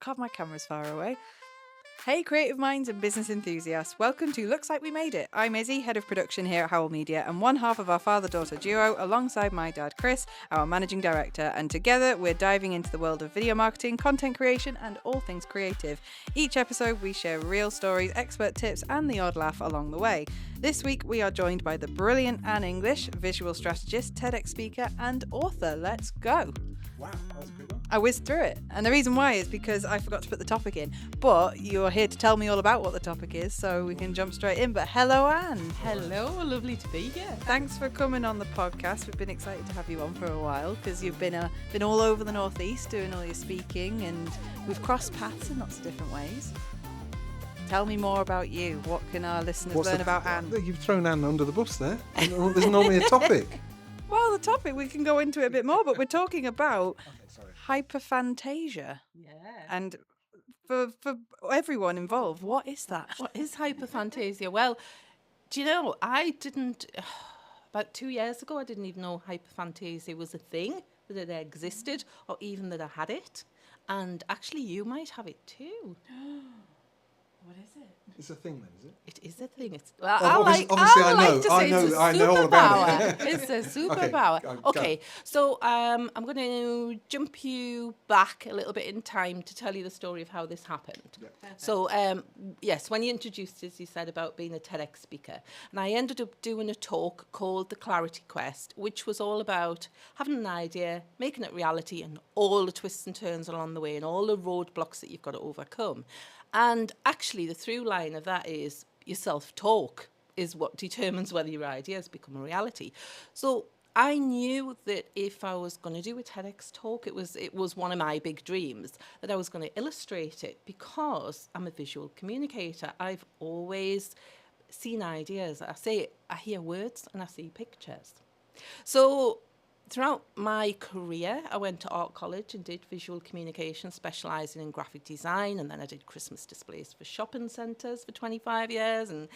God, my camera's far away. Hey, creative minds and business enthusiasts. Welcome to Looks Like We Made It. I'm Izzy, head of production here at Howl Media, and one half of our father-daughter duo, alongside my dad, Chris, our managing director. And together, we're diving into the world of video marketing, content creation, and all things creative. Each episode, we share real stories, expert tips, and the odd laugh along the way. This week, we are joined by the brilliant Anne English, visual strategist, TEDx speaker, and author. Let's go. Wow, that was a good one. I whizzed through it. And the reason why is because I forgot to put the topic in. But you're here to tell me all about what the topic is, so we can jump straight in. But hello, Anne. Hello, lovely to be here. Thanks for coming on the podcast. We've been excited to have you on for a while because you've been all over the Northeast doing all your speaking, and we've crossed paths in lots of different ways. Tell me more about you. What can our listeners learn about Anne? You've thrown Anne under the bus there. There's normally a topic. Well, the topic, we can go into it a bit more, but we're talking about hyperphantasia. Yeah. And for everyone involved, what is that? What is hyperphantasia? Well, do you know, about 2 years ago, I didn't even know hyperphantasia was a thing, that it existed, or even that I had it. And actually, you might have it too. What is it? It's a thing then, is it? It is a thing. It's obviously I I know. like to say I it's a know. I know all about superpower. it. It's a superpower. Go. Okay, so I'm going to jump you back a little bit in time to tell you the story of how this happened. Yeah. So yes, when you introduced us, you said about being a TEDx speaker, and I ended up doing a talk called The Clarity Quest, which was all about having an idea, making it reality, and all the twists and turns along the way, and all the roadblocks that you've got to overcome. And actually, the through line of that is your self-talk is what determines whether your ideas become a reality. So I knew that if I was going to do a TEDx talk, it was one of my big dreams, that I was going to illustrate it because I'm a visual communicator. I've always seen ideas. I hear words and I see pictures. So throughout my career, I went to art college and did visual communication, specialising in graphic design, and then I did Christmas displays for shopping centres for 25 years, and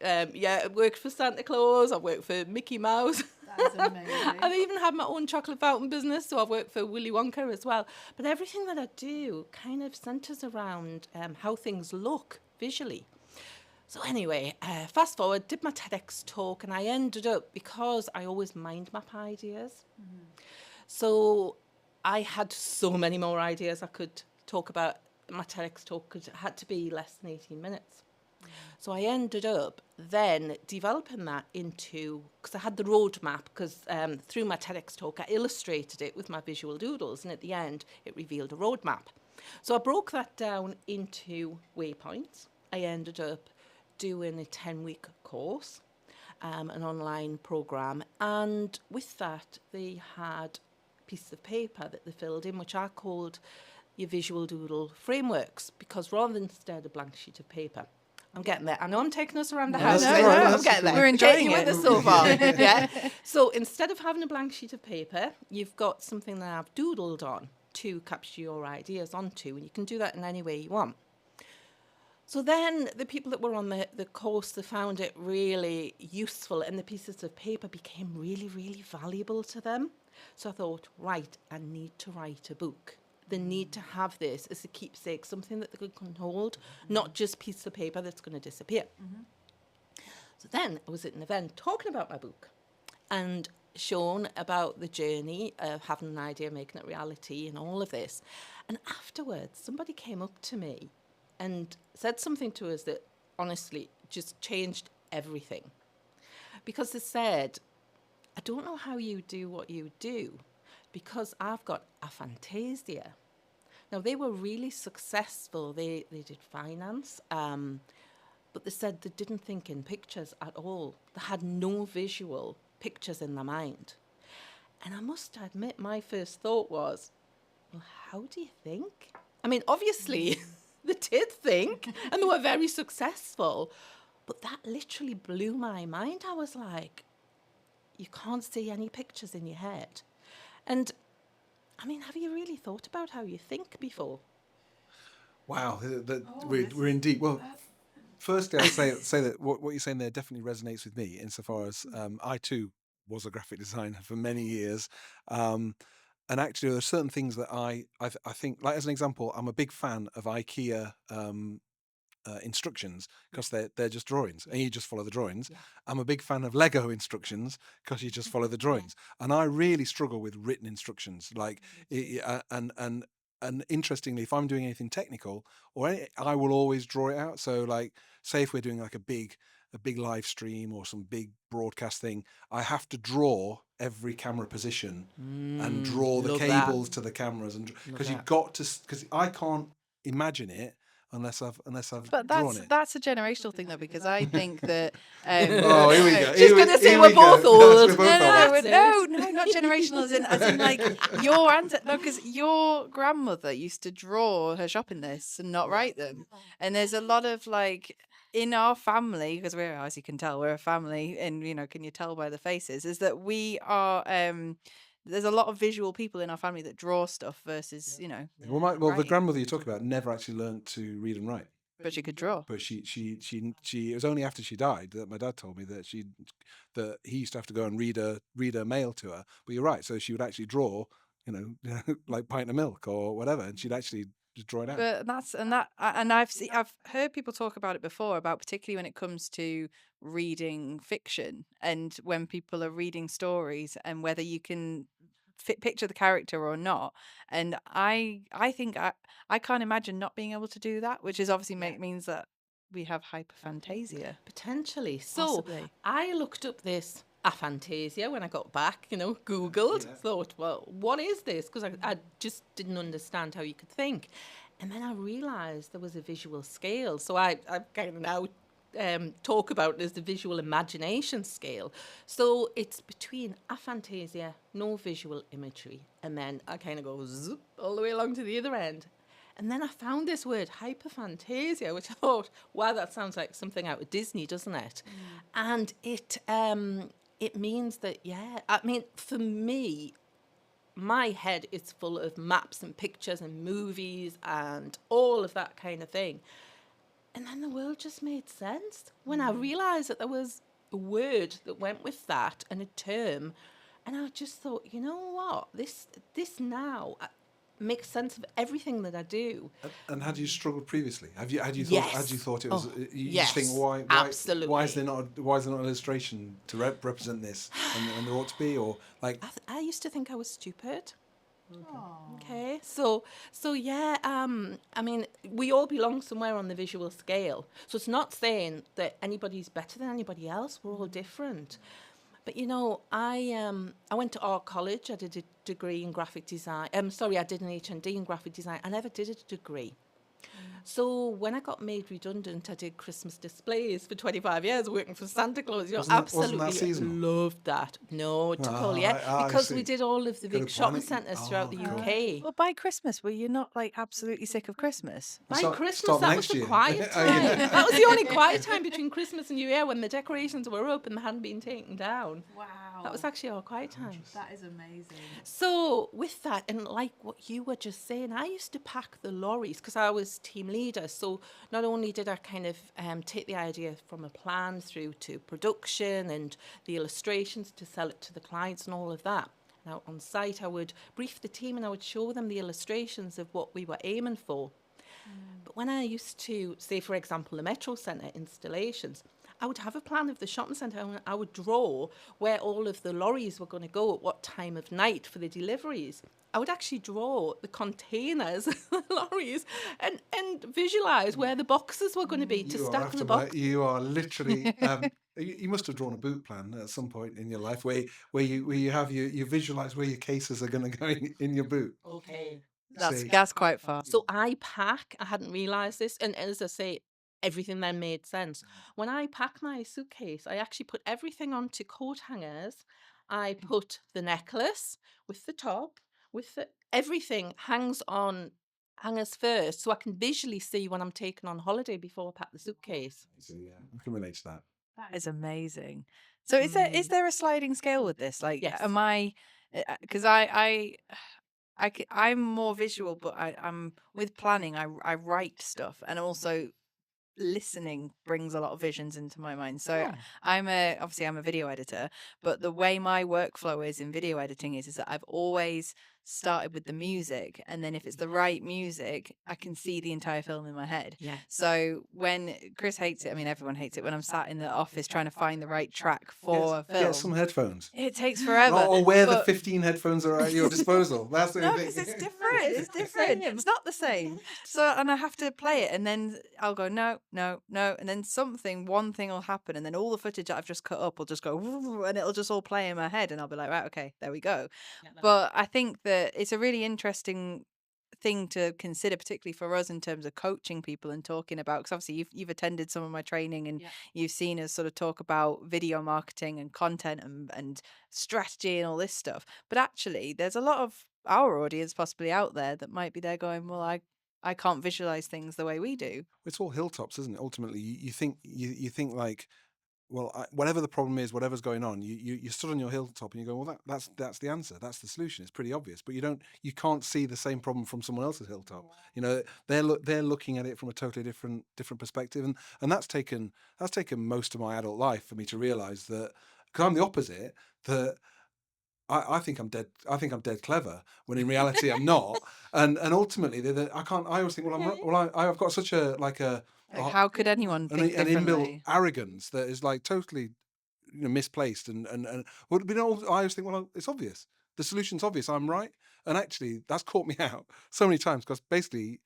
I worked for Santa Claus, I worked for Mickey Mouse. That's amazing. I've even had my own chocolate fountain business, so I've worked for Willy Wonka as well. But everything that I do kind of centres around how things look visually. So anyway, fast forward, did my TEDx talk, and I ended up, because I always mind map ideas, so I had so many more ideas I could talk about. My TEDx talk had to be less than 18 minutes. So I ended up then developing that into, because I had the roadmap, because through my TEDx talk, I illustrated it with my VisualDoodles, and at the end, it revealed a roadmap. So I broke that down into waypoints. I ended up doing a 10-week course, an online program, and with that they had pieces of paper that they filled in, which I called your visual doodle frameworks, because rather than instead a blank sheet of paper, I'm getting there. I know I'm taking us around the house. I'm getting there. We're enjoying it it. with us so far. Yeah. So instead of having a blank sheet of paper, you've got something that I've doodled on to capture your ideas onto, and you can do that in any way you want. So then the people that were on the course, they found it really useful, and the pieces of paper became really, really valuable to them. So I thought, right, I need to write a book. They need to have this as a keepsake, something that they can hold, not just a piece of paper that's going to disappear. So then I was at an event talking about my book and shown about the journey of having an idea, making it reality, and all of this. And afterwards, somebody came up to me and said something to us that honestly just changed everything. Because they said, I don't know how you do what you do, because I've got aphantasia. Now, they were really successful. They did finance, but they said they didn't think in pictures at all. They had no visual pictures in their mind. And I must admit, my first thought was, well, how do you think? I mean, obviously, they did think, and they were very successful. But that literally blew my mind. I was like, you can't see any pictures in your head. And, I mean, have you really thought about how you think before? Wow, we're in deep. Well, firstly, I'd say that what you're saying there definitely resonates with me insofar as I too was a graphic designer for many years. and actually, there are certain things that I think, like as an example, I'm a big fan of IKEA instructions because they're just drawings and you just follow the drawings. Yeah. I'm a big fan of Lego instructions because you just follow the drawings. And I really struggle with written instructions. Like, and interestingly, if I'm doing anything technical I will always draw it out. So, like, say if we're doing like a big live stream or some big broadcast thing, I have to draw every camera position and draw the love that. cables to the cameras, and because that. you've got to, because I can't imagine it unless I've But drawn it. that's a generational thing though, because I think that Oh, here we go. She's gonna say we're both old. Yes, we're both old. No, not generational, as in like your because your grandmother used to draw her shopping lists and not write them, and there's a lot of like in our family, because we're, as you can tell, we're a family, and can you tell by the faces, is that we are there's a lot of visual people in our family that draw stuff versus Well, the writing. grandmother you talk about never actually learned to read and write. But she could draw. But she it was only after she died that my dad told me that he used to have to go and read a mail to her. But you're right. So she would actually draw, like pint of milk or whatever, and she'd actually just draw it out. But I've heard people talk about it before, about particularly when it comes to reading fiction and when people are reading stories and whether you can picture the character or not. And I think I can't imagine not being able to do that, which is obviously means that we have hyperphantasia. Potentially. So Possibly. I looked up this aphantasia when I got back, Googled, thought, well, what is this? Because I just didn't understand how you could think. And then I realised there was a visual scale. So I kind of now talk about it as the visual imagination scale. So it's between aphantasia, no visual imagery. And then I kind of go zoop all the way along to the other end. And then I found this word, hyperphantasia, which I thought, wow, that sounds like something out of Disney, doesn't it? And it means that, for me, my head is full of maps and pictures and movies and all of that kind of thing. And then the world just made sense when I realised that there was a word that went with that and a term. And I just thought, you know what, this now makes sense of everything that I do. And had you struggled previously? Had you thought it was? You yes, just think why absolutely. Why is there not an illustration to represent this? And there ought to be, or like I used to think I was stupid. Okay, so yeah, I mean, we all belong somewhere on the visual scale. So it's not saying that anybody's better than anybody else. We're all different. But I went to art college. I did a degree in graphic design. I did an HND in graphic design. I never did a degree. So when I got made redundant, I did Christmas displays for 25 years, working for Santa Claus. Absolutely loved that. No, it took all because we did all of the big shopping centres throughout the UK. Well, by Christmas, were you not like absolutely sick of Christmas? By Christmas, that was the quiet time. That was the only quiet time between Christmas and New Year, when the decorations were up and they hadn't been taken down. Wow. That was actually our quiet time. That is amazing. So with that, and like what you were just saying, I used to pack the lorries because I was team leader. So not only did I kind of take the idea from a plan through to production and the illustrations to sell it to the clients and all of that. Now on site, I would brief the team and I would show them the illustrations of what we were aiming for. But when I used to, say, for example, the Metro Centre installations, I would have a plan of the shopping centre and I would draw where all of the lorries were going to go at what time of night for the deliveries. I would actually draw the containers, the lorries, and visualise where the boxes were going to be to stack the boxes. You are literally... you must have drawn a boot plan at some point in your life where you visualise where your cases are going to go in your boot. Okay. That's quite far. So I hadn't realised this, and as I say, everything then made sense. When I pack my suitcase, I actually put everything onto coat hangers. I put the necklace with the top, everything hangs on hangers first, so I can visually see when I'm taking on holiday before I pack the suitcase. So yeah, I can relate to that. That is amazing. So is there a sliding scale with this? Like, yes. Am I? Because I'm more visual, but I'm with planning. I write stuff, and also listening brings a lot of visions into my mind. So I'm a video editor, but the way my workflow is in video editing is that I've always started with the music, and then if it's the right music, I can see the entire film in my head. Yeah. So when Chris hates it, I mean, everyone hates it when I'm sat in the office trying to find the right track for a film. Get some headphones. It takes forever. Or where the but- 15 headphones are at your disposal. That's the No, only because thing. it's different. It's different. It's not the same. So, and I have to play it, and then I'll go no, no, no, and then one thing will happen, and then all the footage that I've just cut up will just go, and it'll just all play in my head, and I'll be like, right, okay, there we go. But I think that it's a really interesting thing to consider, particularly for us in terms of coaching people and talking about, because obviously you've attended some of my training and you've seen us sort of talk about video marketing and content and strategy and all this stuff. But actually, there's a lot of our audience possibly out there that might be there going, well, I can't visualize things the way we do. It's all hilltops, isn't it? Ultimately, you think like, well, whatever the problem is, whatever's going on, you stood on your hilltop and you go, well, that's the answer, that's the solution. It's pretty obvious, but you can't see the same problem from someone else's hilltop. You know, they're looking at it from a totally different perspective, and that's taken most of my adult life for me to realize that, because I'm the opposite, that I think I'm dead. I think I'm dead clever when in reality I'm not. And ultimately, I can't. I always think, I've got such a how could anyone think an differently? inbuilt arrogance that is like totally, misplaced. And well, I always think, well, it's obvious. The solution's obvious. I'm right. And actually, that's caught me out so many times, because basically,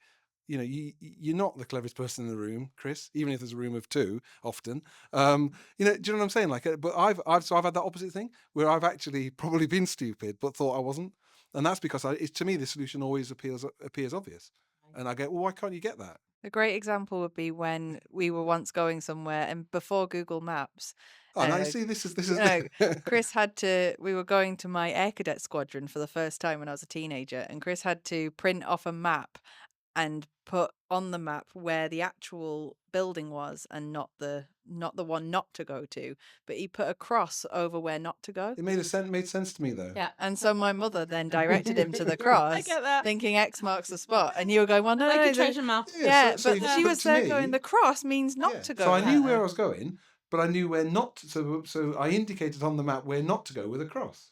you're not the cleverest person in the room, Chris, even if there's a room of two often. Do you know what I'm saying? Like, but I've had that opposite thing where I've actually probably been stupid but thought I wasn't, and that's because to me the solution always appears obvious, and I go, well, why can't you get that? A great example would be when we were once going somewhere, and before Google Maps. Oh, now you see, this is Chris we were going to my Air Cadet Squadron for the first time when I was a teenager, and Chris had to print off a map and put on the map where the actual building was, and not the one not to go to, but he put a cross over where not to go. It made sense to me, though. Yeah. And so my mother then directed him to the cross. I get that. Thinking X marks the spot, and you were going, well, no, Like no, a treasure map. Yeah, so but she was to there me, going, the cross means not to go. So I knew where I there. was going, but I knew where not to, so I indicated on the map where not to go with a cross.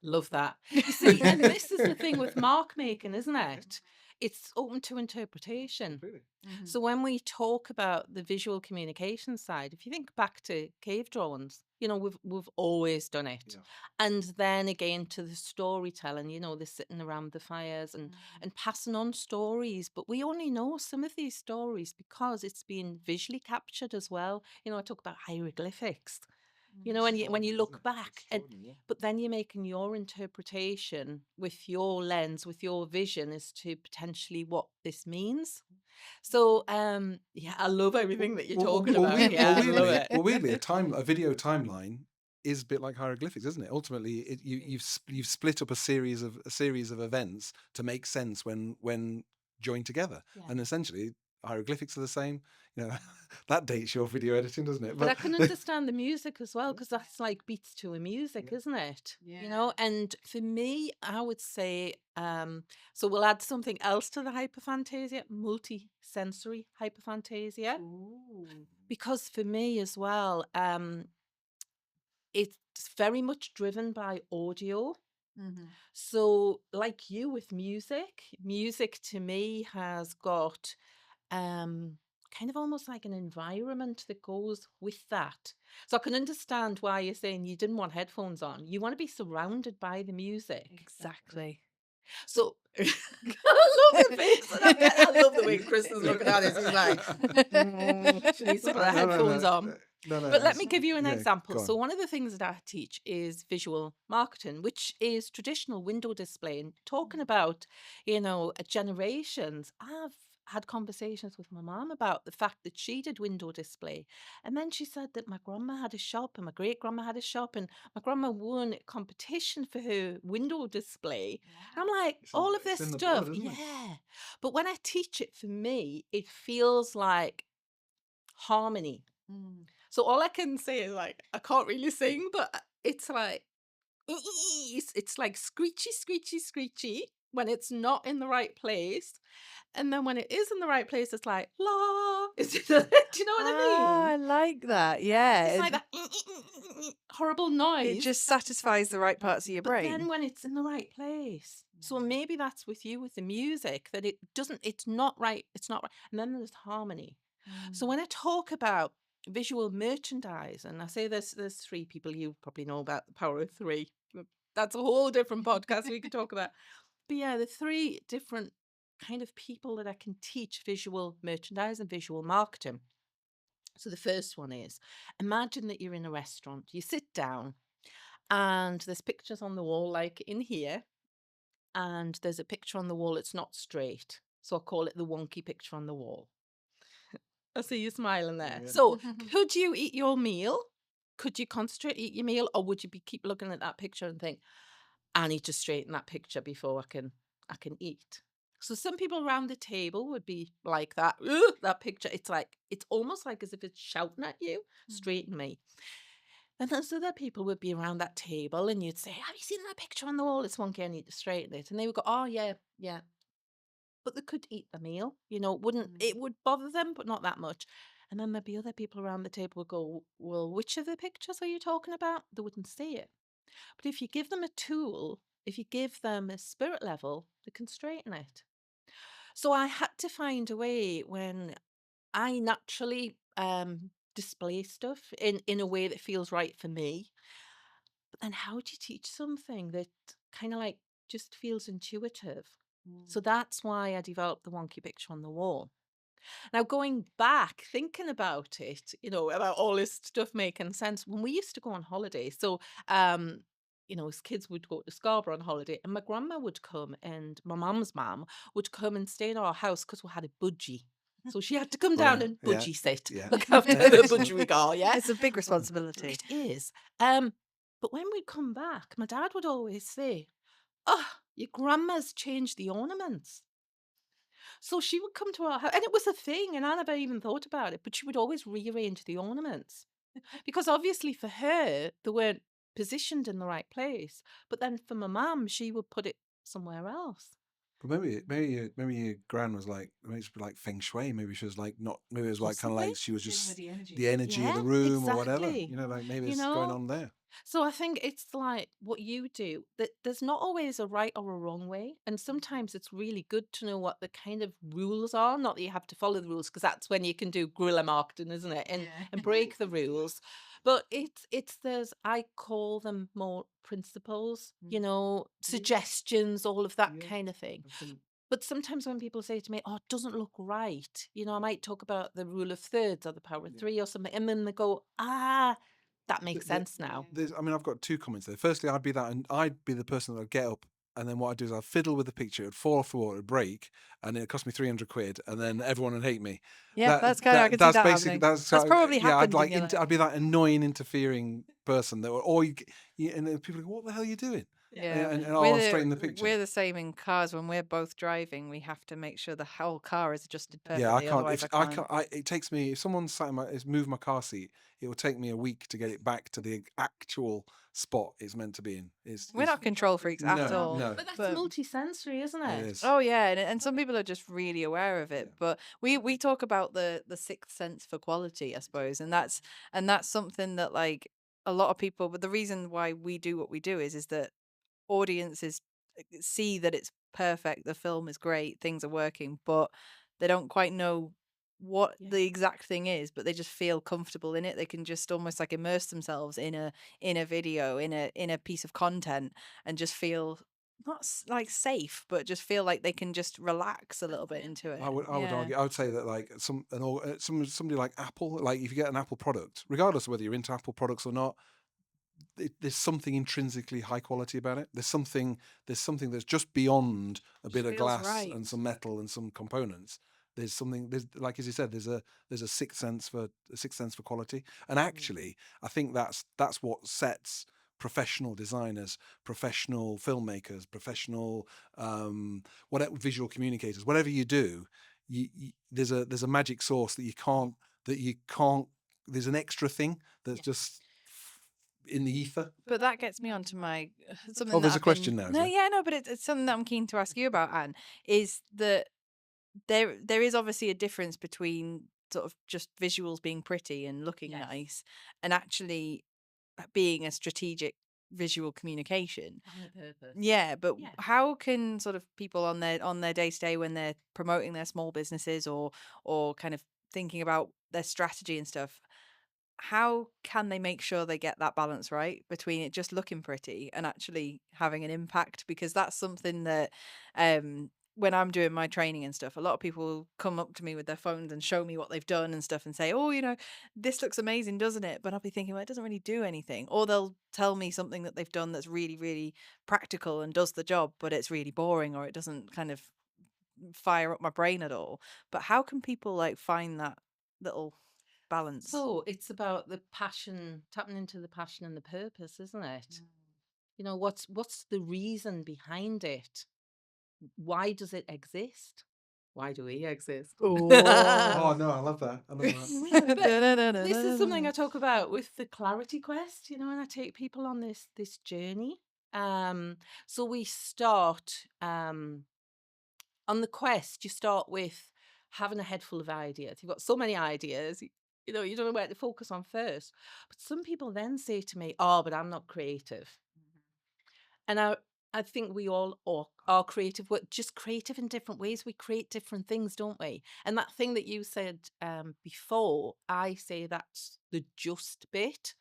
Love that. You see, and this is the thing with mark making, isn't it? It's open to interpretation. Really? Mhm. So when we talk about the visual communication side, if you think back to cave drawings, we've always done it. Yeah. And then again to the storytelling, they're sitting around the fires and passing on stories. But we only know some of these stories because it's been visually captured as well. I talk about hieroglyphics. When you look back, but then you're making your interpretation with your lens, with your vision as to potentially what this means. So, I love everything that you're talking about. I love it. Weirdly, a video timeline is a bit like hieroglyphics, isn't it? Ultimately, you've split up a series of events to make sense when joined together, and essentially hieroglyphics are the same. That dates your video editing, doesn't it? But I can understand the music as well, because that's like beats to a music, isn't it? Yeah. And for me, I would say, so we'll add something else to the hyperphantasia, multi-sensory hyperphantasia. Ooh. Because for me as well, it's very much driven by audio. Mhm. So like you with music to me has got kind of almost like an environment that goes with that. So I can understand why you're saying you didn't want headphones on. You want to be surrounded by the music. Exactly. So I love the face. I love the way Chris is looking at it. He's like, she needs to put her headphones on. No, But let me give you an example. go on. So one of the things that I teach is visual marketing, which is traditional window display. And talking about, generations, I've had conversations with my mum about the fact that she did window display. And then she said that my grandma had a shop and my great grandma had a shop, and my grandma won a competition for her window display. And I'm like, all of this in the stuff. blood, isn't it? Yeah. But when I teach it, for me, it feels like harmony. So all I can say is like, I can't really sing, but it's like, it's like screechy, screechy, screechy when it's not in the right place. And then when it is in the right place, it's like, la. Do you know what I mean? I like that. Yeah. It's like that horrible noise. It just satisfies the right parts of your but brain. then when it's in the right place, So maybe that's with you with the music, that it's not right. And then there's harmony. So when I talk about visual merchandise, and I say there's 3 people, you probably know about the power of 3. That's a whole different podcast we could talk about. But yeah, the 3 different kind of people that I can teach visual merchandise and visual marketing. So the first one is, imagine that you're in a restaurant. You sit down and there's pictures on the wall, like in here, and there's a picture on the wall that's not straight. So I call it the wonky picture on the wall. I see you smiling there. Yeah. So could you eat your meal? Could you concentrate, eat your meal? Or would you keep looking at that picture and think, I need to straighten that picture before I can eat? So some people around the table would be like that. Ugh, that picture, it's almost like as if it's shouting at you, straighten me. And then other people would be around that table and you'd say, have you seen that picture on the wall? It's wonky, I need to straighten it. And they would go, oh yeah, yeah. But they could eat the meal, it would bother them, but not that much. And then there'd be other people around the table would go, well, which of the pictures are you talking about? They wouldn't see it. But if you give them a tool, if you give them a spirit level, they can straighten it. So I had to find a way when I naturally display stuff in a way that feels right for me. But then how do you teach something that kind of like just feels intuitive? So that's why I developed the wonky picture on the wall. Now, going back, thinking about it, about all this stuff making sense, when we used to go on holiday, so, as kids would go to Scarborough on holiday, and my grandma would come, and my mum's mum would come and stay in our house because we had a budgie. So she had to come down Wow. and Yeah. budgie sit, Yeah. look after the budgie we got, yeah? It's a big responsibility. It is. But when we'd come back, my dad would always say, oh, your grandma's changed the ornaments. So she would come to our house, and it was a thing, and I never even thought about it, but she would always rearrange the ornaments. Because obviously for her, they weren't positioned in the right place. But then for my mum, she would put it somewhere else. But maybe your gran was like, maybe it's like feng shui. Maybe she was like not. Maybe it was like kind of Possibly. like she was just the energy. the energy of Yeah, the room or whatever. exactly. Like maybe You it's going know? on there. So I think it's like what you do, that there's not always a right or a wrong way. And sometimes it's really good to know what the kind of rules are. Not that you have to follow the rules, because that's when you can do guerrilla marketing, isn't it? And break the rules. But I call them more principles, suggestions, all of that Yeah. kind of thing. But sometimes when people say to me, oh, it doesn't look right, I might talk about the rule of thirds or the power of 3 or something. And then they go, that makes sense now. I've got 2 comments there. Firstly, I'd be the person that would get up, and then what I'd do is I'd fiddle with the picture, it'd fall off the wall, it'd break, and it'd cost me 300 quid, and then everyone would hate me. Yeah, that's kind of, I can see that's that basically happening. That's probably yeah. happened in your life. I'd be that annoying interfering person that, and then people go, "What the hell are you doing?" Yeah, and I'll straighten the picture. We're the same in cars. When we're both driving, we have to make sure the whole car is adjusted perfectly. Yeah, I can't. Otherwise, I can't. It takes me. If someone moved my car seat, it will take me a week to get it back to the actual spot it's meant to be in. We're not control freaks at all. No. But that's multi-sensory, isn't it? It is. Oh yeah, and some people are just really aware of it. Yeah. But we talk about the sixth sense for quality, I suppose, and that's something that like a lot of people. But the reason why we do what we do is that audiences see that it's perfect, the film is great, things are working, but they don't quite know what the exact thing is, but they just feel comfortable in it. They can just almost like immerse themselves in a video, in a piece of content, and just feel not like safe, but just feel like they can just relax a little bit into it. I would argue. I would say that like somebody like Apple, like if you get an Apple product, regardless of whether you're into Apple products or not, there's something intrinsically high quality about it. There's something that's just beyond a bit of glass and some metal and some components. There's like as you said, there's a sixth sense for quality. And actually, I think that's what sets professional designers, professional filmmakers, professional whatever visual communicators, whatever you do, there's a magic sauce that you can't. There's an extra thing that's just in the ether. But that gets me onto my something. Oh, there's a question now. No, but it's something that I'm keen to ask you about, Anne. Is that there is obviously a difference between sort of just visuals being pretty and looking nice, and actually being a strategic visual communication. And a purpose. Yeah, but Yeah. how can sort of people on their day to day, when they're promoting their small businesses or kind of thinking about their strategy and stuff, how can they make sure they get that balance right between it just looking pretty and actually having an impact? Because that's something that when I'm doing my training and stuff, a lot of people come up to me with their phones and show me what they've done and stuff and say, oh, this looks amazing, doesn't it? But I'll be thinking, well, it doesn't really do anything. Or they'll tell me something that they've done that's really, really practical and does the job, but it's really boring, or it doesn't kind of fire up my brain at all. But how can people like find that little balance? So it's about the passion, tapping into the passion and the purpose, isn't it? What's the reason behind it? Why does it exist? Why do we exist? Oh no, I love that. I love that. This is something I talk about with the clarity quest, and I take people on this journey. So we start on the quest. You start with having a head full of ideas. You've got so many ideas, you don't know where to focus on first. But some people then say to me, "Oh, but I'm not creative." And I think we all are creative. We're just creative in different ways. We create different things, don't we? And that thing that you said before, I say that's the just bit.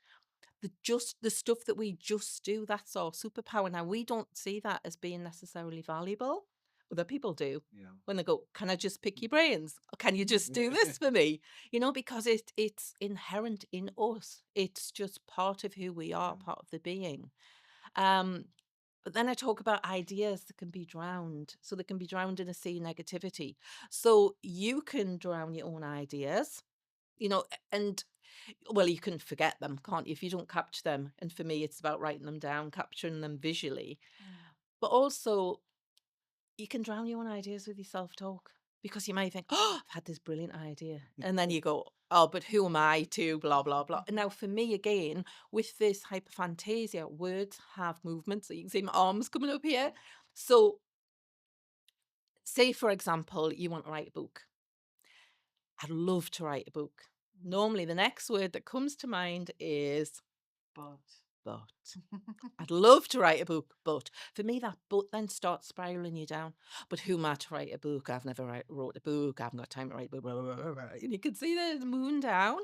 The stuff that we just do, that's our superpower. Now, we don't see that as being necessarily valuable. Other people do. Yeah. When they go, can I just pick your brains? Or can you just do this for me? Because it's inherent in us. It's just part of who we are, part of the being. But then I talk about ideas that can be drowned. So they can be drowned in a sea of negativity. So you can drown your own ideas, and well, you can forget them, can't you, if you don't capture them. And for me, it's about writing them down, capturing them visually. But also, you can drown your own ideas with your self-talk, because you might think, oh, I've had this brilliant idea. And then you go, oh, but who am I to blah, blah, blah. And now for me, again, with this hyperphantasia, words have movement. So you can see my arms coming up here. So say, for example, you want to write a book. I'd love to write a book. Normally, the next word that comes to mind is but. I'd love to write a book, but for me, that but then starts spiraling you down. But who am I to write a book? I've never wrote a book. I haven't got time to write a book. Blah, blah, blah, blah. And you can see the moon down.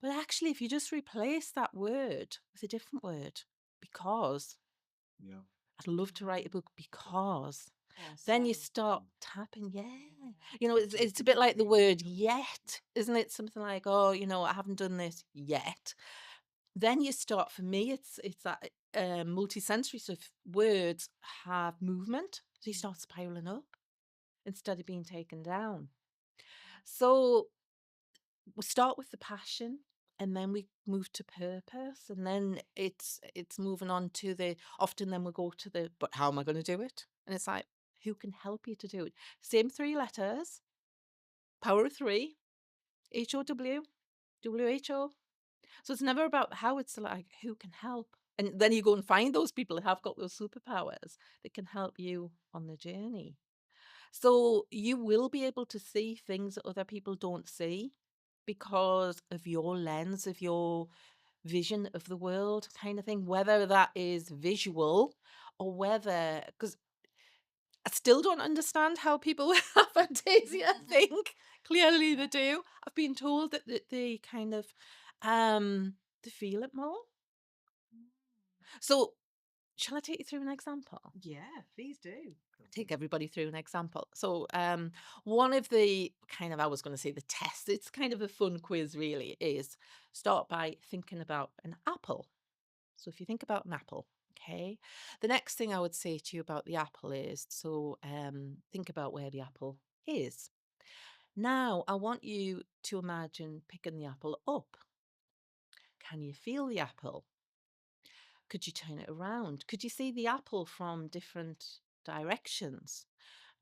But actually, if you just replace that word with a different word, because Yeah. I'd love to write a book because. Then you start tapping, it's a bit like the word yet, isn't it? Something like, oh, I haven't done this yet. Then you start, for me, it's that multi-sensory stuff. Words have movement, so you start spiraling up instead of being taken down. So we start with the passion, and then we move to purpose, and then it's moving on to often then we go to but how am I going to do it? And it's like, who can help you to do it? Same 3 letters, power of 3, HOW, WHO. So it's never about how, it's like, who can help? And then you go and find those people who have got those superpowers that can help you on the journey. So you will be able to see things that other people don't see because of your lens, of your vision of the world, kind of thing, whether that is visual or whether, because I still don't understand how people with aphantasia think. Clearly they do. I've been told that they kind of they feel it more. So shall I take you through an example? Yeah, please do. Take everybody through an example. So one of the kind of, I was going to say the test, it's kind of a fun quiz really, is start by thinking about an apple. So if you think about an apple, okay, the next thing I would say to you about the apple is, so think about where the apple is. Now I want you to imagine picking the apple up. Can you feel the apple? Could you turn it around? Could you see the apple from different directions?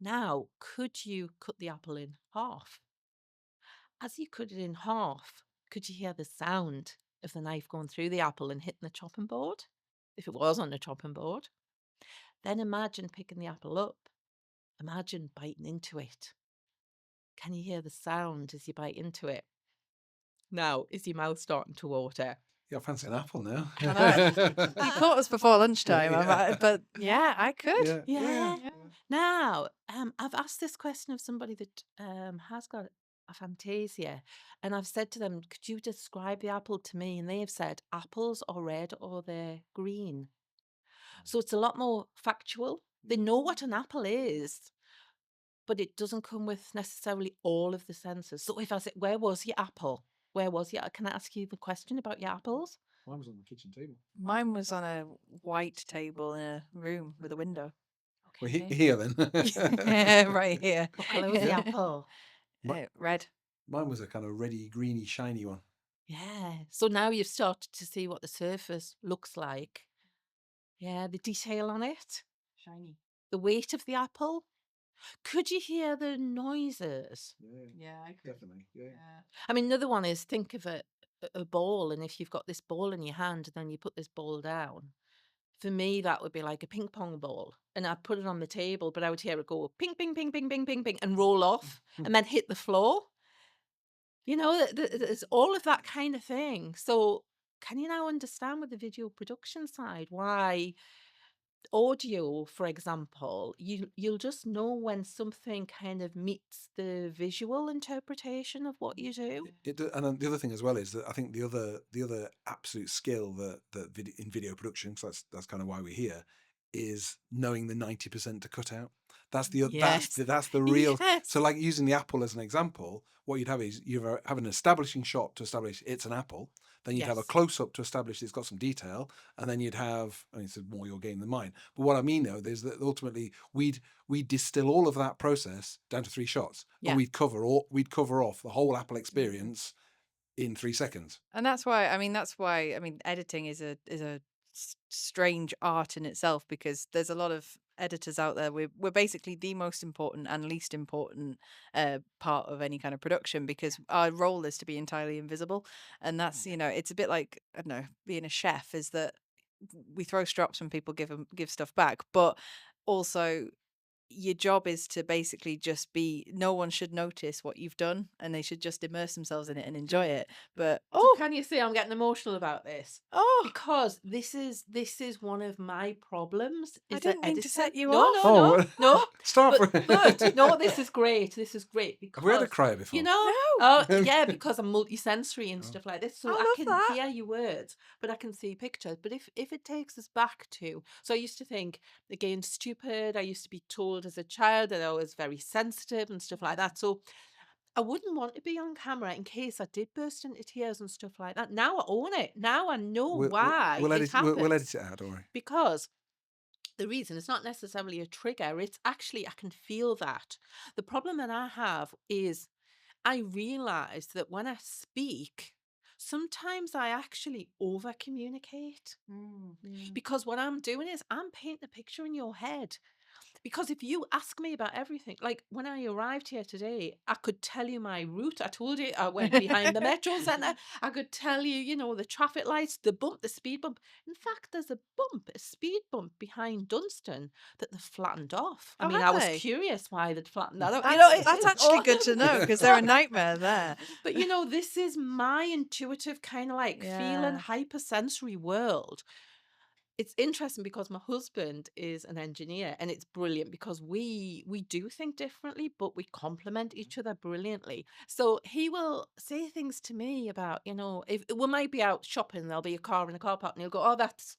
Now, could you cut the apple in half? As you cut it in half, could you hear the sound of the knife going through the apple and hitting the chopping board? If it was on the chopping board. Then imagine picking the apple up. Imagine biting into it. Can you hear the sound as you bite into it? Now, is your mouth starting to water? Yeah, I fancy an apple now. I know. You caught us before lunchtime, Yeah. but yeah, I could. Yeah. Yeah. Yeah. Now, I've asked this question of somebody that has got a fantasia, and I've said to them, "Could you describe the apple to me?" And they have said, "Apples are red or they're green." So it's a lot more factual. They know what an apple is, but it doesn't come with necessarily all of the senses. So if I say, "Where was your apple? Where was your?" Can I ask you the question about your apples? Mine was on the kitchen table. Mine was on a white table in a room with a window. Well, Okay. here then. Right here. What colour was the apple? Red. Mine was a kind of reddy, greeny, shiny one. Yeah. So now you've started to see what the surface looks like. Yeah, the detail on it, Shiny. the weight of the apple. Could you hear the noises? Yeah, I could. Definitely. Yeah. I mean, another one is think of a ball, and if you've got this ball in your hand, and then you put this ball down. For me, that would be like a ping pong ball, and I'd put it on the table, but I would hear it go ping, ping, ping, ping, ping, ping, ping, and roll off, and then hit the floor. You know, there's all of that kind of thing. So, can you now understand with the video production side why audio, for example, you'll just know when something kind of meets the visual interpretation of what you do? And then the other thing as well is that I think the other absolute skill that in video production, because that's kind of why we're here, is knowing the 90% to cut out. That's the real. Yes. So like using the apple as an example, what you'd have is you have an establishing shot to establish it's an apple. Then you'd have a Yes. close up to establish it's got some detail, and then you'd have. I mean, it's more your game than mine. But what I mean though is that ultimately we'd distill all of that process down to 3 shots, Yeah. but we'd cover off the whole Apple experience in 3 seconds. And that's why editing is a strange art in itself, because there's a lot of editors out there. We're basically the most important and least important part of any kind of production, because our role is to be entirely invisible. And that's, it's a bit like, I don't know, being a chef, is that we throw strops when people give stuff back, but also your job is to basically just be, no one should notice what you've done, and they should just immerse themselves in it and enjoy it. But So can you see I'm getting emotional about this? oh, Because this is one of my problems. I Is didn't that mean to editing. set you no, off. No, Oh, no, Stop. But no, this is great. This is great because Have we had a crier before? you know, No. yeah, because I'm multisensory and stuff like this, so I I love can that. hear your words, but I can see pictures. But if it takes us back to, so I used to think again stupid. I used to be told as a child that I was very sensitive and stuff like that. So I wouldn't want to be on camera in case I did burst into tears and stuff like that. Now I own it. Now I know why We'll it edit, happens. we'll edit it out, don't worry. Because the reason it's not necessarily a trigger, it's actually I can feel that. The problem that I have is I realize that when I speak, sometimes I actually over communicate because what I'm doing is I'm painting a picture in your head. Because if you ask me about everything, like when I arrived here today, I could tell you my route. I told you I went behind the metro centre. I could tell you, the traffic lights, the bump, the speed bump. In fact, there's a speed bump behind Dunstan that they've flattened off. I Oh, mean, have I was they? curious why they'd flattened that out. That's actually good to know, because they're a nightmare there. But this is my intuitive kind of like feeling Yeah. hypersensory world. It's interesting because my husband is an engineer, and it's brilliant because we do think differently, but we complement each other brilliantly. So he will say things to me about, if we might be out shopping, there'll be a car in a car park, and he'll go, "Oh, that's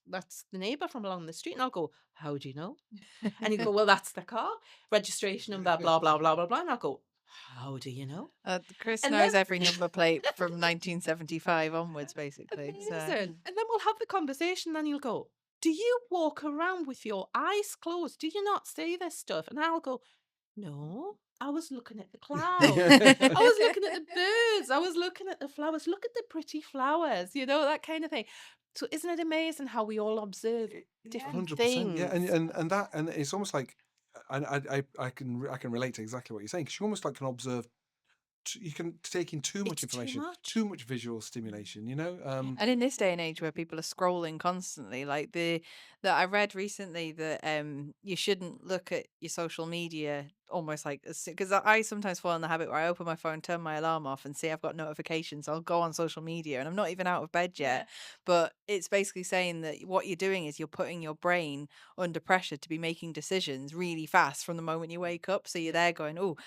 the neighbour from along the street," and I'll go, "How do you know?" And he'll go, "Well, that's the car registration number, blah blah blah blah blah," and I'll go, "How do you know?" Chris And knows then- every number plate from 1975 onwards, basically. So. Amazing. And then we'll have the conversation, then he'll go, "Do you walk around with your eyes closed? Do you not see this stuff?" And I'll go, "No, I was looking at the clouds. I was looking at the birds. I was looking at the flowers. Look at the pretty flowers, that kind of thing." So isn't it amazing how we all observe different 100%. things? Yeah, and it's almost like I can relate to exactly what you're saying, because you almost like can observe. You can take in too much It's too information, much. too much visual stimulation. And in this day and age where people are scrolling constantly, like that I read recently that you shouldn't look at your social media almost like, because I sometimes fall in the habit where I open my phone, turn my alarm off, and see I've got notifications. I'll go on social media, and I'm not even out of bed yet. But it's basically saying that what you're doing is you're putting your brain under pressure to be making decisions really fast from the moment you wake up. So you're there going, oh,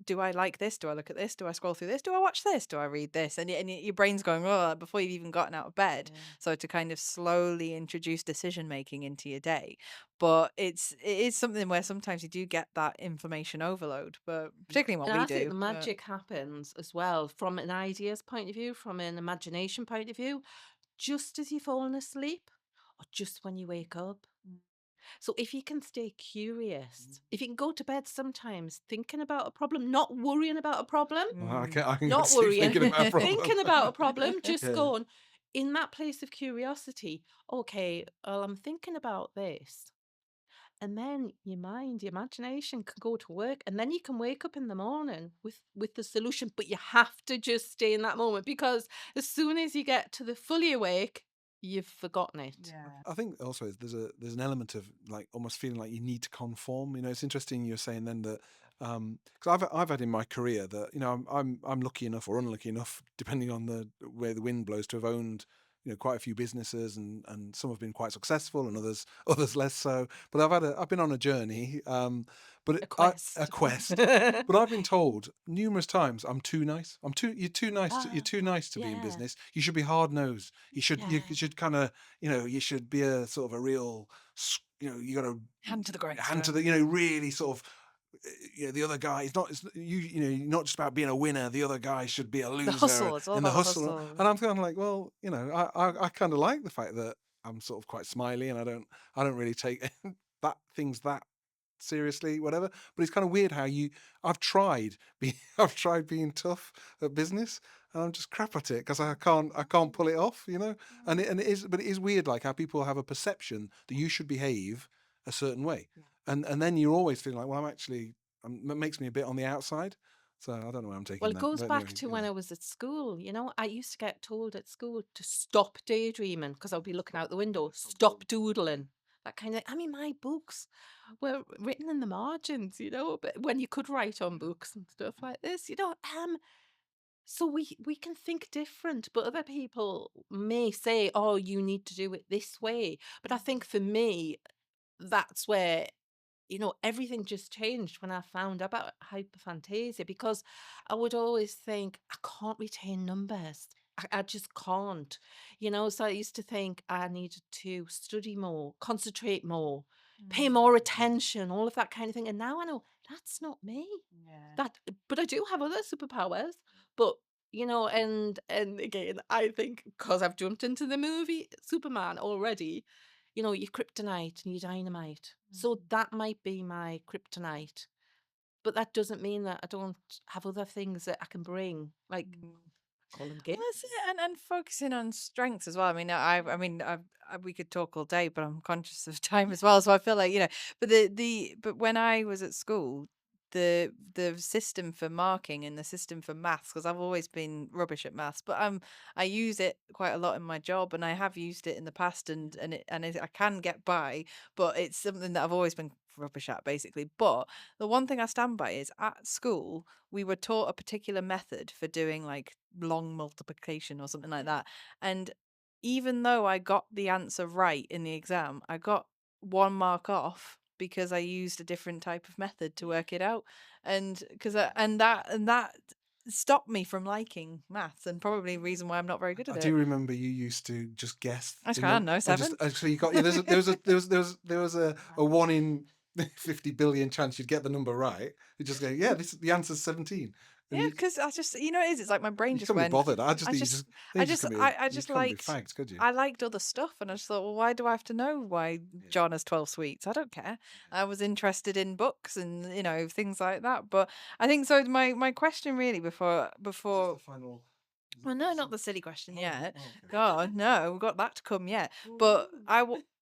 do I like this? Do I look at this? Do I scroll through this? Do I watch this? Do I read this? And your brain's going, oh, before you've even gotten out of bed. So to kind of slowly introduce decision making into your day. But it is something where sometimes you do get that information overload, but particularly what And we I think do. the magic happens as well from an ideas point of view, from an imagination point of view, just as you've fallen asleep or just when you wake up. So if you can stay curious, if you can go to bed sometimes thinking about a problem, not worrying about a problem, Well, I can go to not sleep worrying, thinking about a problem. thinking about a problem, just Yeah. going in that place of curiosity. Okay, well, I'm thinking about this. And then your mind, your imagination can go to work, and then you can wake up in the morning with the solution. But you have to just stay in that moment, because as soon as you get to the fully awake, you've forgotten it. I think also there's an element of like almost feeling like you need to conform. You know, it's interesting you're saying then that because I've had in my career that, you know, I'm lucky enough or unlucky enough, depending on the where the wind blows, to have owned, you know, quite a few businesses, and some have been quite successful and others less so. But I've been on a journey, but A quest. a quest. But I've been told numerous times I'm too nice. You're too nice. You're too nice to be in yeah. business. You should be hard nosed. You should kind of, you know, you should be a sort of a real, you know, you got to Hand to the grind. hand to the, you know, really sort of, you know, the other guy is not, you know, you're not just about being a winner. The other guy should be a loser. The hustle. It's all and the about the hustle. hustle. And I'm kind of like, well, you know, I kind of like the fact that I'm sort of quite smiley, and I don't really take things that seriously, whatever. But it's kind of weird how I've tried being tough at business, and I'm just crap at it because I can't pull it off, you know. And it is weird, like how people have a perception that you should behave a certain way, and then you're always feeling like, well, it makes me a bit on the outside. So I don't know where I'm taking Well, it that. goes But back anyway, to you when know. I was at school. You know, I used to get told at school to stop daydreaming because I would be looking out the window, stop doodling, that kind of. I mean, my books were written in the margins, you know, but when you could write on books and stuff like this, you know. So we can think different, but other people may say, "Oh, you need to do it this way." But I think for me, that's where, you know, everything just changed when I found out about hyperphantasia, because I would always think I can't retain numbers. I just can't, you know. So I used to think I needed to study more, concentrate more, pay more attention, all of that kind of thing. And now I know that's not me. That, but I do have other superpowers. But you know, and again, I think because I've jumped into the movie Superman already, you know, your kryptonite and your dynamite. So that might be my kryptonite. But that doesn't mean that I don't have other things that I can bring, like call them Well, gifts. that's it, and focusing on strengths as well. I mean, we could talk all day, but I'm conscious of time as well. So I feel like, you know, but but when I was at school, the system for marking and the system for maths, because I've always been rubbish at maths, but I use it quite a lot in my job, and I have used it in the past, I can get by, but it's something that I've always been rubbish at, basically. But the one thing I stand by is at school we were taught a particular method for doing like long multiplication or something like that. And even though I got the answer right in the exam, I got 1 mark off because I used a different type of method to work it out. And that stopped me from liking maths, and probably the reason why I'm not very good I at do it. remember you used to just guess. I the can't know, I just 7. so you got, yeah, there was a 1 in 50 billion chance you'd get the number right. You just go, yeah, the answer's 17. And Yeah, because I just, you know, it is. It's like my brain you just couldn't be went. bothered. I just Can't be liked. fags, could you? I liked other stuff, and I just thought, well, why do I have to know why John has 12 sweets? I don't care. I was interested in books and, you know, things like that. But I think so. My question really before. Well, no, not the silly question yet. God, no, we've got that to come yet. But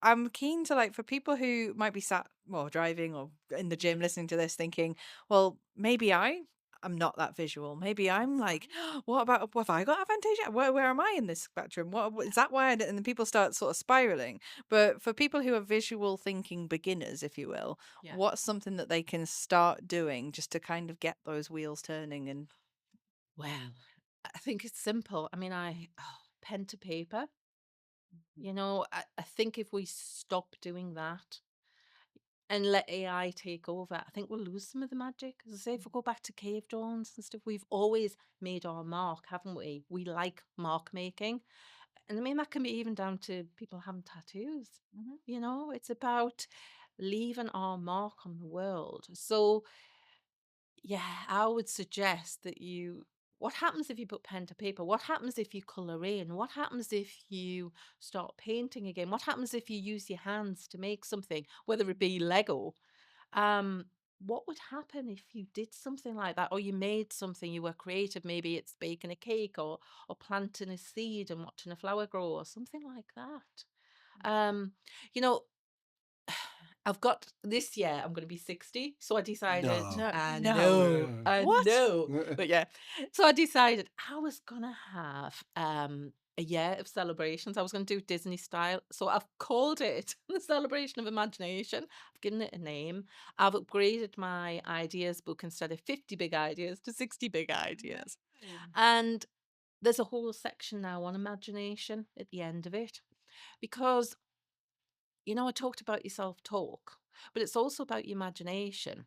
I'm keen to, like, for people who might be sat or driving or in the gym listening to this thinking, well, maybe I'm not that visual. Maybe I'm like, what about, have I got aphantasia? Where am I in this spectrum? What is that why? And then people start sort of spiraling. But for people who are visual thinking beginners, if you will, Yeah. what's something that they can start doing just to kind of get those wheels turning? And Well, I think it's simple. I mean, pen to paper. You know, I think if we stop doing that and let AI take over, I think we'll lose some of the magic. As I say, if we go back to cave drawings and stuff, we've always made our mark, haven't we? We like mark making. And I mean, that can be even down to people having tattoos. You know, it's about leaving our mark on the world. So, yeah, I would suggest that what happens if you put pen to paper? What happens if you color in? What happens if you start painting again? What happens if you use your hands to make something, whether it be Lego? Um, what would happen if you did something like that, or you made something, you were creative? Maybe it's baking a cake, or planting a seed and watching a flower grow, or something like that. Um, you know, I've got this year, I'm going to be 60. So I decided, No. I What? know. But yeah, so I decided I was going to have a year of celebrations. I was going to do Disney style. So I've called it the Celebration of Imagination. I've given it a name. I've upgraded my ideas book instead of 50 big ideas to 60 big ideas. And there's a whole section now on imagination at the end of it because I talked about your self talk, but it's also about your imagination.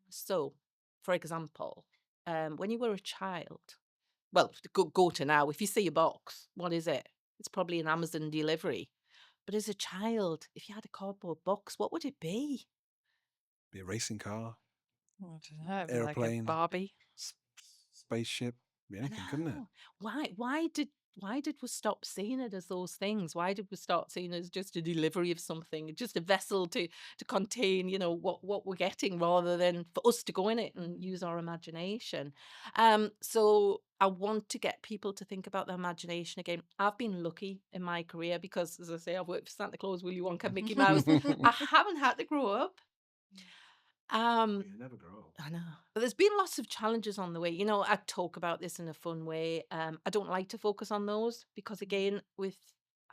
So, for example, when you were a child, well, go to now, if you see a box, what is it? It's probably an Amazon delivery. But as a child, if you had a cardboard box, what would it be? Be a racing car, I don't know, like a airplane, Barbie. s- spaceship, be I anything, couldn't it? know. Why did we stop seeing it as those things? Why did we start seeing it as just a delivery of something, just a vessel to contain, what we're getting, rather than for us to go in it and use our imagination? So I want to get people to think about their imagination again. I've been lucky in my career because, as I say, I've worked for Santa Claus, Willy Wonka, Mickey Mouse. I haven't had to grow up. Um, You never grow up. I know. But there's been lots of challenges on the way. I talk about this in a fun way. I don't like to focus on those because, again, with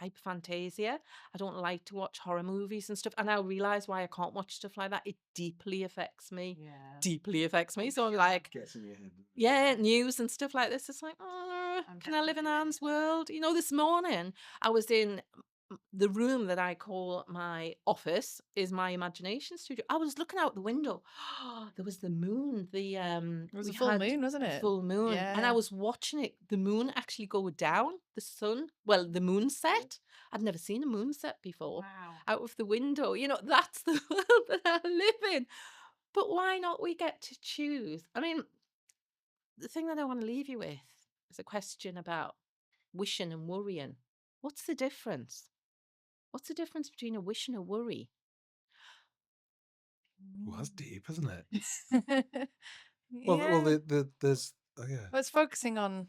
hyperphantasia, I don't like to watch horror movies and stuff. And I realize why I can't watch stuff like that. It deeply affects me. Yeah. Deeply affects me. So I'm like, Gets in your head. yeah, news and stuff like this. It's like, oh, can I live in Anne's world? This morning I was in the room that I call my office is my imagination studio. I was looking out the window. There was the moon. It was We a full had moon, wasn't a it? full moon, and I Yeah. was watching it. The moon actually go down. The sun, well, the moon set. I'd never seen a moon set before. Wow. Out of the window, that's the world that I live in. But why not we get to choose? I mean, the thing that I want to leave you with is a question about wishing and worrying. What's the difference? What's the difference between a wish and a worry? Well, that's deep, isn't it? Yeah. Well, there's yeah. Well, it's focusing on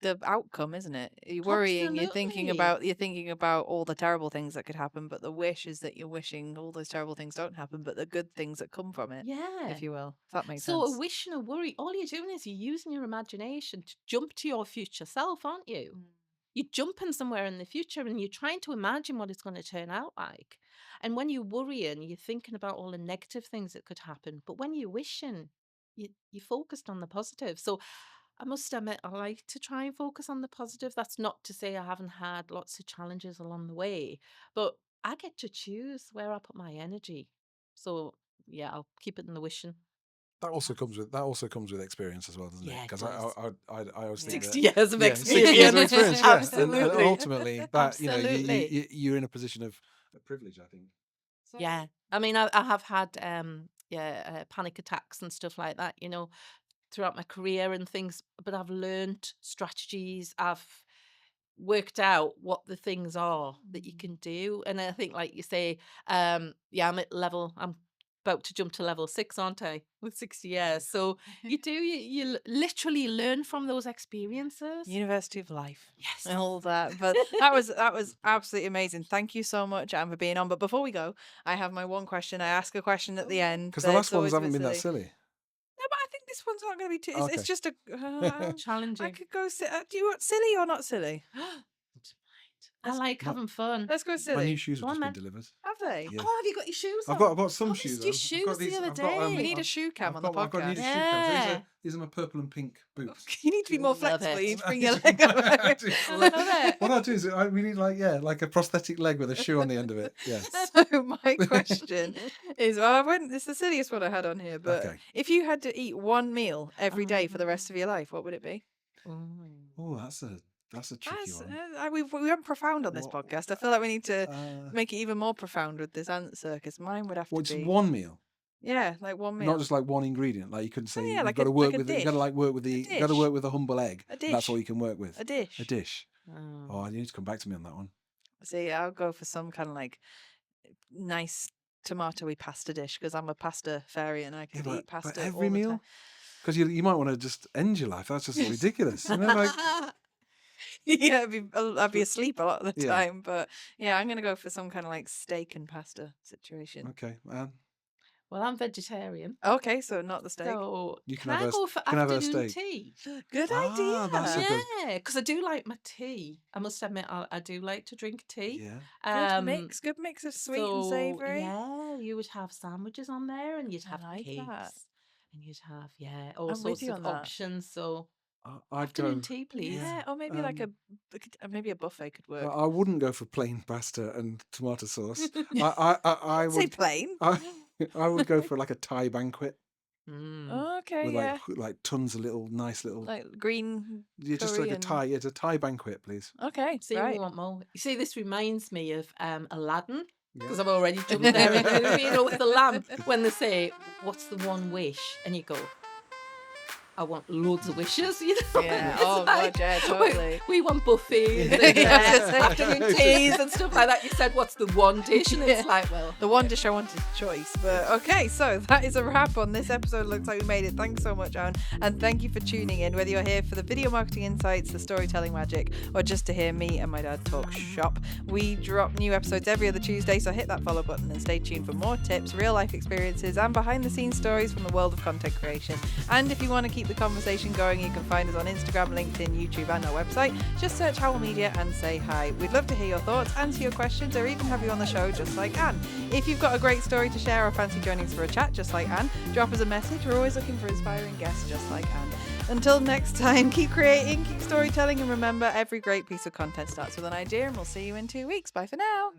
the outcome, isn't it? You're worrying, Absolutely. you're thinking about all the terrible things that could happen, but the wish is that you're wishing all those terrible things don't happen, but the good things that come from it, Yeah. if you will. If that makes So a sense. wish and a worry, all you're doing is you're using your imagination to jump to your future self, aren't you? You're jumping somewhere in the future and you're trying to imagine what it's going to turn out like. And when you're worrying, you're thinking about all the negative things that could happen. But when you're wishing, you're focused on the positive. So I must admit, I like to try and focus on the positive. That's not to say I haven't had lots of challenges along the way, but I get to choose where I put my energy. So yeah, I'll keep it in the wishing. That also comes with experience as well, doesn't it? Yeah, it Because does. I always think 60 that years of 60 years of experience. experience, yeah, and Absolutely. ultimately that Absolutely. you're in a position of privilege, I think. Yeah. I mean, I have had panic attacks and stuff like that, throughout my career and things, but I've learned strategies. I've worked out what the things are that you can do. And I think, like you say, I'm about to jump to level 6, aren't I? With 60 years. So you literally learn from those experiences. University of Life. Yes. And all that. But that was absolutely amazing. Thank you so much, Anne, for being on. But before we go, I have my one question. I ask a question at the end. Because the It's last ones always a haven't bit been that silly. silly. No, but I think this one's not going to be too. Okay. It's just a. I Challenging. could go. Do you want silly or not silly? I like having fun. Let's go My silly. new shoes Go have on, just been man. delivered. Have they? Yeah. Oh, have you got your shoes on? I've got some I shoes. missed your I've got shoes the other I've got, We day. need a shoe cam I've on the got new podcast. shoe cams. Yeah. These are my purple and pink boots. You need to be more Love flexible. it. You need to bring your leg up. I love it. What I'll do is we need like a prosthetic leg with a shoe on the end of it. Yeah. So my question is, it's the silliest one I had on here, but Okay. if you had to eat one meal every day for the rest of your life, what would it be? Oh, that's a tricky one. We went profound on this What- podcast. I feel like we need to Uh, make it even more profound with this answer, because mine would have to What's be one meal? yeah, like one meal. Not just like one ingredient. Like you couldn't say yeah, you've like got to a- work like a with it. You dish. got to work with A you got to dish. work with a humble egg. A That's dish. all you can work with. A dish. A dish. Oh, you need to come back to me on that one. See, I'll go for some kind of like nice tomatoey pasta dish, because I'm a pasta fairy and I can Yeah, eat pasta but all every the meal, time. because you might want to just end your life. That's just ridiculous. You know, like Yeah, I'd be asleep a lot of the Yeah. time, but yeah, I'm gonna go for some kind of like steak and pasta situation. okay, Well, I'm vegetarian. Okay, so not the steak. So You can can have I a- go for can have a afternoon steak. tea? Good Ah, idea. that's a good- Yeah, because I do like my tea. I must admit, I do like to drink tea. yeah. Good mix of sweet and so, savoury. Yeah, you would have sandwiches on there, and you'd I have like cakes, that. and you'd have all I'm with sorts you of on that. options. So I'd afternoon go. tea, please. Yeah, or maybe like maybe a buffet could work. I wouldn't go for plain pasta and tomato sauce. I Say would. plain. I would go for like a Thai banquet Okay, with yeah, like tons of nice little. like green. Yeah, just curry like a and- Thai. It's a Thai banquet, please. Okay, See, right. we want more. You see, this reminds me of Aladdin. Yeah. Because I've already jumped there, with the lamp. When they say, "What's the one wish?" and you go, "I want loads of wishes." You know? Yeah. It's Oh god, yeah, totally. We want buffets, and Yeah. afternoon teas, and stuff like that. You said, "What's the one dish?" And it's Yeah. like, well, The one dish I wanted choice. But okay, so that is a wrap on this episode. Looks like we made it. Thanks so much, Aaron. And thank you for tuning in, whether you're here for the video marketing insights, the storytelling magic, or just to hear me and my dad talk shop. We drop new episodes every other Tuesday, so hit that follow button and stay tuned for more tips, real life experiences, and behind the scenes stories from the world of content creation. And if you want to keep the conversation going, you can find us on Instagram, LinkedIn, YouTube, and our website. Just search Howl Media and say hi. We'd love to hear your thoughts, answer your questions, or even have you on the show just like Anne. If you've got a great story to share or fancy joining us for a chat just like Anne, drop us a message. We're always looking for inspiring guests just like Anne. Until next time, keep creating, keep storytelling, and remember, every great piece of content starts with an idea, and we'll see you in 2 weeks. Bye for now.